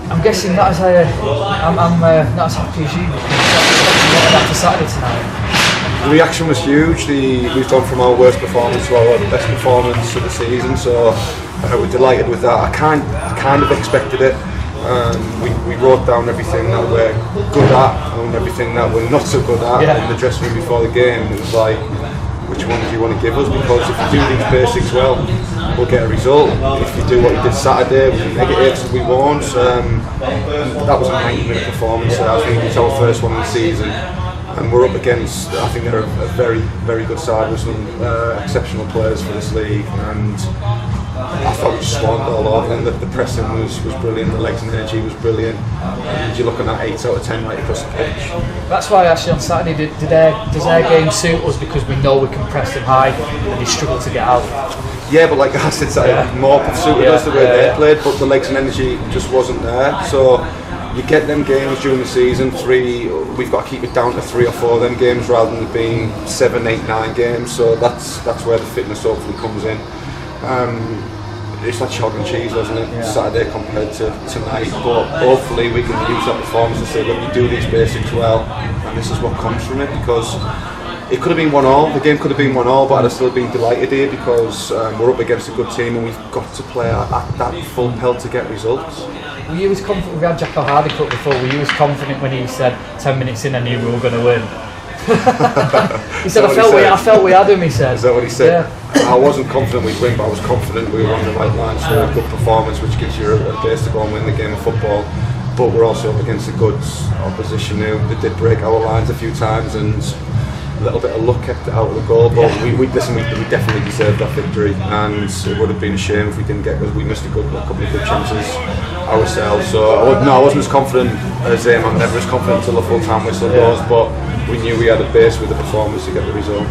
I'm guessing not as I'm not as happy as you because after Saturday tonight. The reaction was huge. We've gone from our worst performance to our best performance of the season, so we're delighted with that. I kind of expected it. We wrote down everything that we're good at and everything that we're not so good at in the dressing room before the game. It was like, which one do you want to give us? Because if you do these basics well, we'll get a result. If you do what you did Saturday with the negatives, we won't. That was a 90-minute performance. I think it's our first one of the season. And we're up against, I think they're a very, very good side with some exceptional players for this league. And I thought we just swarmed all over them. The pressing was brilliant, the legs and energy was brilliant. And you're looking at 8 out of 10 right across the pitch. That's why actually on Saturday, does their game suit us because we know we can press them high and they struggle to get out? Yeah, but like I said, more suited us the way they played, but the legs and energy just wasn't there. So you get them games during the season, we've got to keep it down to 3 or 4 of them games rather than being 7, 8, 9 games. So that's where the fitness hopefully comes in. It's like chalk and cheese, wasn't it? Saturday compared to tonight, but hopefully we can use that performance to say, look, we do these basics well, and this is what comes from it. Because it could have been 1-1, the game could have been 1-1, but I'd have still been delighted here because we're up against a good team and we've got to play at that full pelt to get results. Were you as confident? We had Jack Hyde cut before. Were you as confident when he said 10 minutes in I knew we were going to win? He said, I felt we had him, he said. Is that what he said? Yeah. I wasn't confident we'd win, but I was confident we were on the right lines for a good performance, which gives you a base to go and win the game of football. But we're also up against a good opposition who did break our lines a few times, and a little bit of luck kept it out of the goal. But we definitely deserved that victory, and it would have been a shame if we didn't get, because we missed a couple of good chances ourselves. So I wasn't as confident as him. I'm never as confident until the full-time whistle goes, but we knew we had a base with the performance to get the result.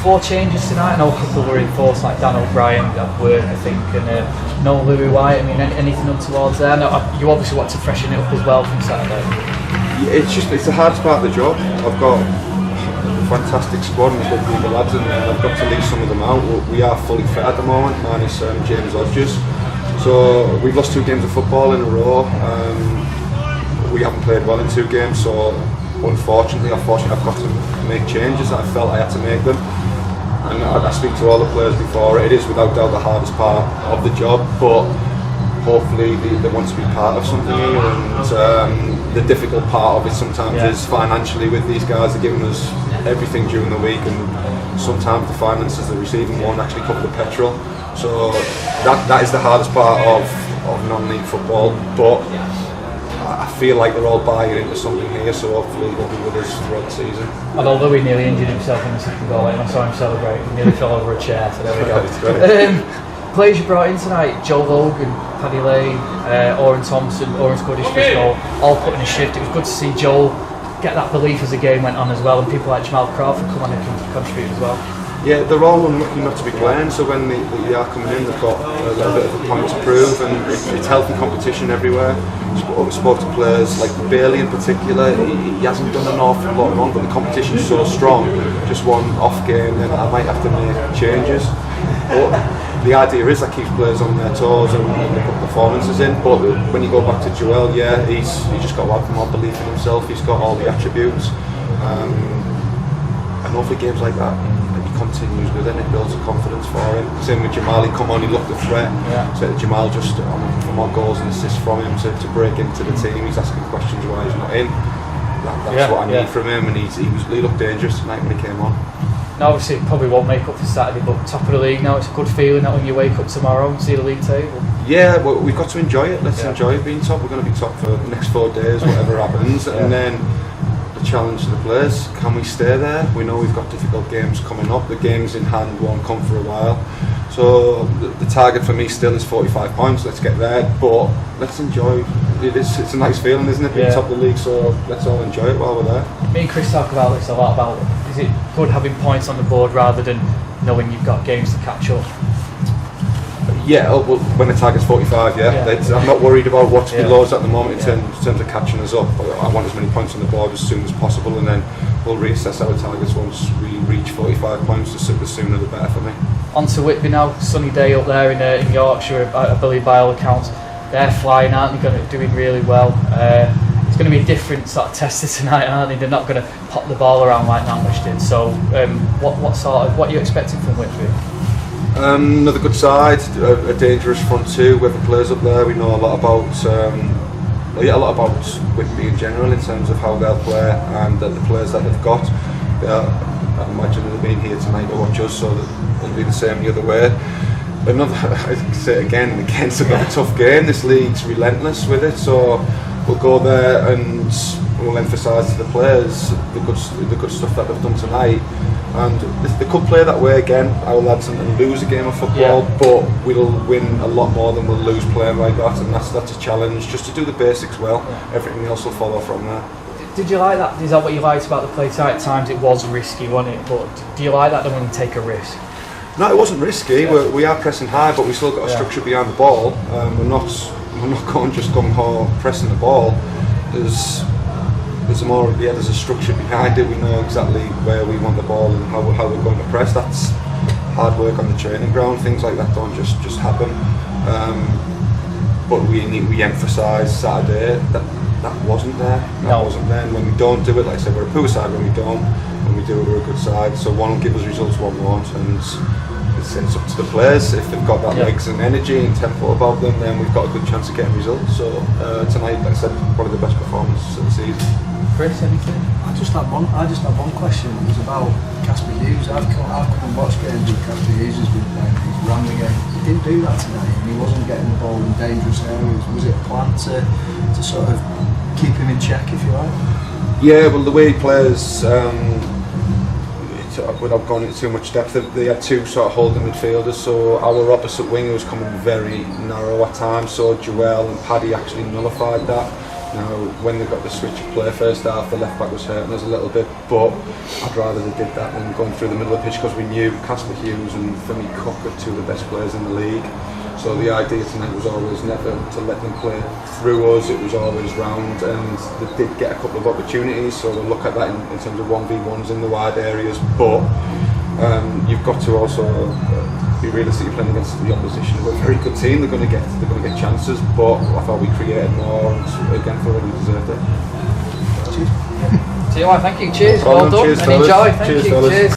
4 changes tonight. I know a couple were in force, like Dan O'Brien at work, I think, and no Louis White. I mean, anything untowards there? No, you obviously want to freshen it up as well from Saturday. Yeah, it's the hardest part of the job. I've got a fantastic squad and there's good lads in there, and I've got to leave some of them out. We are fully fit at the moment, minus James Hodges. So we've lost 2 games of football in a row. We haven't played well in 2 games, so unfortunately, I've got to make changes. I felt I had to make them. And I speak to all the players before. It is without doubt the hardest part of the job, but hopefully they want to be part of something here. And the difficult part of it sometimes is financially with these guys. They're giving us everything during the week, and sometimes the finances they're receiving won't actually cover the petrol. So that is the hardest part of non-league football. But I feel like they're all buying into something here, so hopefully they'll be with us throughout the season. And although he nearly injured himself in the second goal, I saw him celebrate. He nearly fell over a chair, so there we go. Players you brought in tonight: Joe Logan, Paddy Lane, Oren Thompson, Oren scored his first goal, all put in a shift. It was good to see Joel get that belief as the game went on as well, and people like Jamal Crawford come on and contribute as well. Yeah, they're all unlucky not to be playing, so when they are coming in, they've got a little bit of a point to prove, and it's healthy competition everywhere. Spoke to players like Bailey in particular. He hasn't done an awful lot wrong, but the competition's so strong. Just one off game, then I might have to make changes. But the idea is that keeps players on their toes and they put performances in. But when you go back to Joel, he's just got to have more belief in himself. He's got all the attributes, and hopefully games like that, continues with it, it builds a confidence for him. Same with Jamal, he come on, he looked a threat. So Jamal just for more goals and assists from him to break into the team. He's asking questions why he's not in. That's what I need from him, and he looked dangerous tonight when he came on. Now obviously it probably won't make up for Saturday, but top of the league now, it's a good feeling that when you wake up tomorrow and see the league table. Yeah, well, we've got to enjoy it. Let's enjoy it being top. We're going to be top for the next 4 days, whatever happens, and then challenge to the players, can we stay there? We know we've got difficult games coming up. The games in hand won't come for a while, so the target for me still is 45 points. Let's get there, but let's enjoy it. It's a nice feeling, isn't it, being top of the league, so let's all enjoy it while we're there. Me and Chris talk about this a lot, about is it good having points on the board rather than knowing you've got games to catch up? Yeah, well, when the target's 45, I'm not worried about what's below us at the moment in terms of catching us up. I want as many points on the board as soon as possible, and then we'll reassess our targets once we reach 45 points. The sooner the better for me. On to Whitby now, sunny day up there in Yorkshire, I believe by all accounts. they're flying, aren't they? Doing really well. It's going to be a different sort of tester tonight, aren't they? They're not going to pop the ball around like Nantwich did. So, what are you expecting from Whitby? Another good side, a dangerous front two with the players up there. We know a lot about Whitby in general in terms of how they'll play and the players that they've got. I imagine they'll be here tonight to watch us, so it'll be the same the other way. I say again and again, it's another tough game. This league's relentless with it, so we'll go there and we'll emphasise to the players the good stuff that they've done tonight. And they could play that way again, our lads, and lose a game of football, but we'll win a lot more than we'll lose playing like that, and that's a challenge, just to do the basics well. Everything else will follow from there. Did you like that? Is that what you liked about the play tonight? At times it was risky, wasn't it? But do you like that when you take a risk? No, it wasn't risky. We are pressing high, but we still got a structure behind the ball. We're not going just gung-ho pressing the ball. There's a structure behind it. We know exactly where we want the ball and how we're going to press. That's hard work on the training ground. Things like that don't just happen. But we emphasise Saturday that wasn't there. That wasn't there. And when we don't do it, like I said, we're a poor side when we don't. When we do it, we're a good side. So one will give us results, one won't, and it's up to the players. If they've got that legs and energy and tempo about them, then we've got a good chance of getting results. So tonight, like I said, probably the best performance of the season. Chris, anything? I just had one question. It was about Casper Hughes. I've come and watched games with Casper Hughes has been playing. He's run the game. He didn't do that tonight, and he wasn't getting the ball in dangerous areas. Was it a plan to sort of keep him in check, if you like? Yeah, well, the way he plays, without going into too much depth, they had two sort of holding midfielders, so our opposite winger was coming very narrow at times, so Joel and Paddy actually nullified that. Now, when they got the switch of play first half, the left back was hurting us a little bit, but I'd rather they did that than going through the middle of the pitch, because we knew Casper Hughes and Finley Cook are two of the best players in the league. So the idea tonight was always never to let them play through us, it was always round, and they did get a couple of opportunities, so we'll look at that in terms of 1v1s in the wide areas, but you've got to also be realistic. You're playing against the opposition. We're a very good team, they're going to get chances, but I thought we created more, and again, for we deserved it. Cheers. Thank you, cheers, No problem. well done, Cheers, and fellas. enjoy, thank Cheers, you, fellas. cheers.